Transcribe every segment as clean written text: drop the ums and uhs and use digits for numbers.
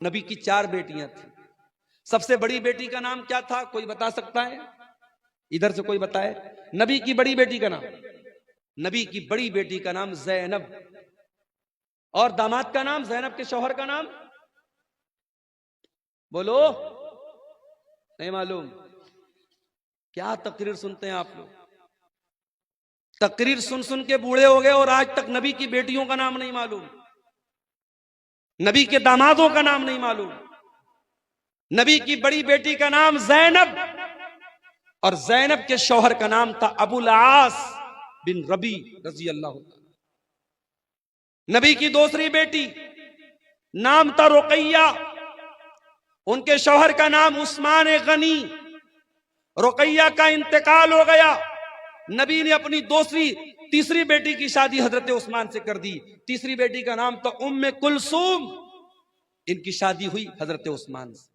नबी की 4 बेटियां थी। सबसे बड़ी बेटी का नाम क्या था, कोई बता सकता है? इधर से कोई बताए नबी की बड़ी बेटी का नाम। नबी की बड़ी बेटी का नाम ज़ैनब, और दामाद का नाम, ज़ैनब के शौहर का नाम बोलो, नहीं मालूम? क्या तकरीर सुनते हैं आप लोग? तकरीर सुन सुन के बूढ़े हो गए और आज तक नबी की बेटियों का नाम नहीं मालूम, नबी के दामादों का नाम नहीं मालूम। नबी की बड़ी बेटी का नाम ज़ैनब, और ज़ैनब के शौहर का नाम था अबुल आस बिन रबी रजी अल्लाह। नबी की दूसरी बेटी नाम था रुकैया, उनके शौहर का नाम उस्मान गनी। रुकैया का इंतकाल हो गया, नबी ने अपनी तीसरी बेटी की शादी हजरत उस्मान से कर दी। तीसरी बेटी का नाम था उम्मे कुलसूम, इनकी शादी हुई हजरत उस्मान से।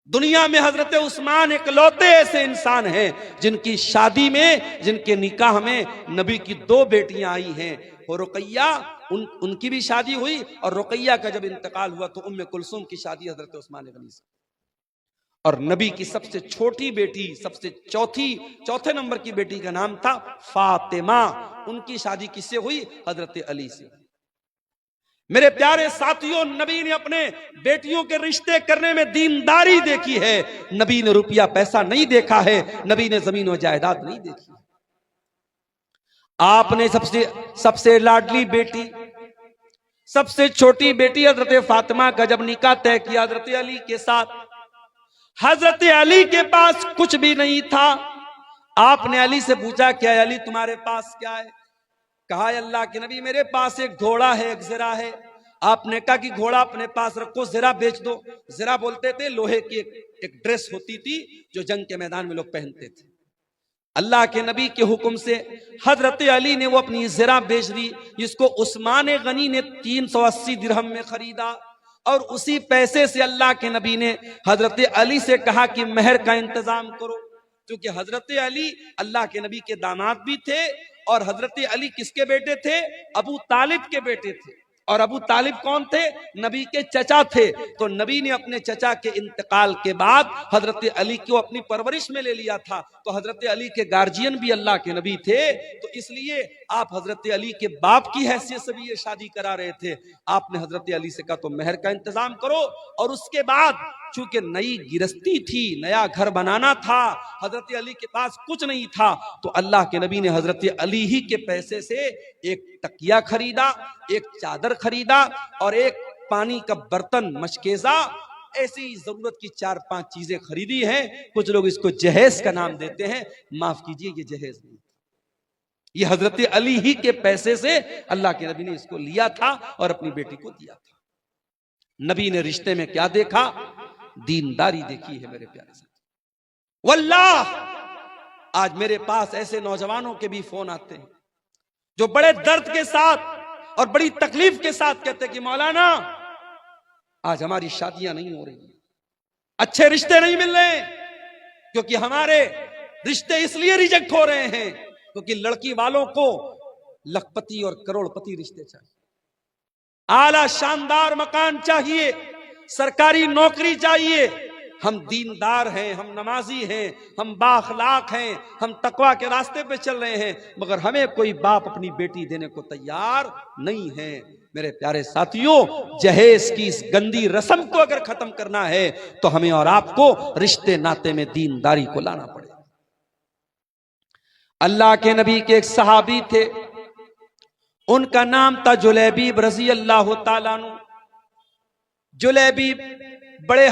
दुनिया में हजरत उस्मान इकलौते ऐसे इंसान हैं जिनकी शादी में, जिनके निकाह में नबी की 2 बेटियां आई हैं। और रुकैया उनकी भी शादी हुई, और रुकैया का जब इंतकाल हुआ तो उम्मे कुलसूम की शादी हजरत उस्मान गनी से। और नबी की सबसे छोटी बेटी, चौथे नंबर की बेटी का नाम था फातिमा, उनकी शादी किससे हुई? हजरत अली से। मेरे प्यारे साथियों, नबी ने अपने बेटियों के रिश्ते करने में दीनदारी देखी है। नबी ने रुपया पैसा नहीं देखा है, नबी ने जमीन और जायदाद नहीं देखी। आपने सबसे लाडली बेटी, सबसे छोटी बेटी हजरत फातिमा का जब निकाह तय किया हजरत अली के साथ, हजरत अली के पास कुछ भी नहीं था। आपने अली से पूछा, क्या अली तुम्हारे पास क्या है? कहा, अल्लाह के नबी मेरे पास एक घोड़ा है, एक ज़रा है। आपने कहा कि घोड़ा अपने पास रखो, ज़रा बेच दो। ज़रा बोलते थे लोहे की एक ड्रेस होती थी जो जंग के मैदान में लोग पहनते थे। अल्लाह के नबी के हुक्म से हजरत अली ने वो अपनी ज़रा बेच दी, जिसको उस्मान गनी ने 380 दिरहम में खरीदा। और उसी पैसे से अल्लाह के नबी ने हजरत अली से कहा कि मेहर का इंतजाम करो, क्योंकि हजरत अली अल्लाह के नबी के दामाद भी थे, और हजरत अली किसके बेटे थे? अबू तालिब के बेटे थे। और अबू तालिब कौन थे? नबी के चचा थे। तो नबी ने अपने चचा के इंतकाल के बाद हजरत अली को अपनी परवरिश में ले लिया था। तो हजरत अली के गार्जियन भी अल्लाह के नबी थे, तो इसलिए आप हजरत अली के बाप की हैसियत से भी ये शादी करा रहे थे। आपने हजरत अली से कहा तो मेहर का इंतजाम करो। और उसके बाद चूंकि नई गिरस्ती थी, नया घर बनाना था, हजरत अली के पास कुछ नहीं था, तो अल्लाह के नबी ने हजरत अली ही के पैसे से एक तकिया खरीदा, एक चादर खरीदा, और एक पानी का बर्तन, मशकेजा, ऐसी जरूरत की 4-5 चीजें खरीदी हैं। कुछ लोग इसको जहेज का नाम देते हैं, माफ कीजिए ये जहेज नहीं, ये हजरत अली ही के पैसे से अल्लाह के नबी ने इसको लिया था और अपनी बेटी को दिया था। नबी ने रिश्ते में क्या देखा? दीनदारी देखी है मेरे प्यारे साथी। वल्लाह आज मेरे पास ऐसे नौजवानों के भी फोन आते हैं जो बड़े दर्द के साथ और बड़ी तकलीफ के साथ कहते हैं कि मौलाना आज हमारी शादियां नहीं हो रही, अच्छे रिश्ते नहीं मिल रहे, क्योंकि हमारे रिश्ते इसलिए रिजेक्ट हो रहे हैं क्योंकि लड़की वालों को लखपति और करोड़पति रिश्ते चाहिए, आला शानदार मकान चाहिए, सरकारी नौकरी चाहिए। हम दीनदार हैं, हम नमाजी हैं, हम बाखलाक हैं, हम तकवा के रास्ते पे चल रहे हैं, मगर हमें कोई बाप अपनी बेटी देने को तैयार नहीं है। मेरे प्यारे साथियों, जहेज की इस गंदी रस्म को अगर खत्म करना है तो हमें और आपको रिश्ते नाते में दीनदारी को लाना पड़ेगा। अल्लाह के नबी के एक सहाबी थे, उनका नाम था जुलैबीब रजी अल्लाह ताला अन्हु। जुलैबीब बड़े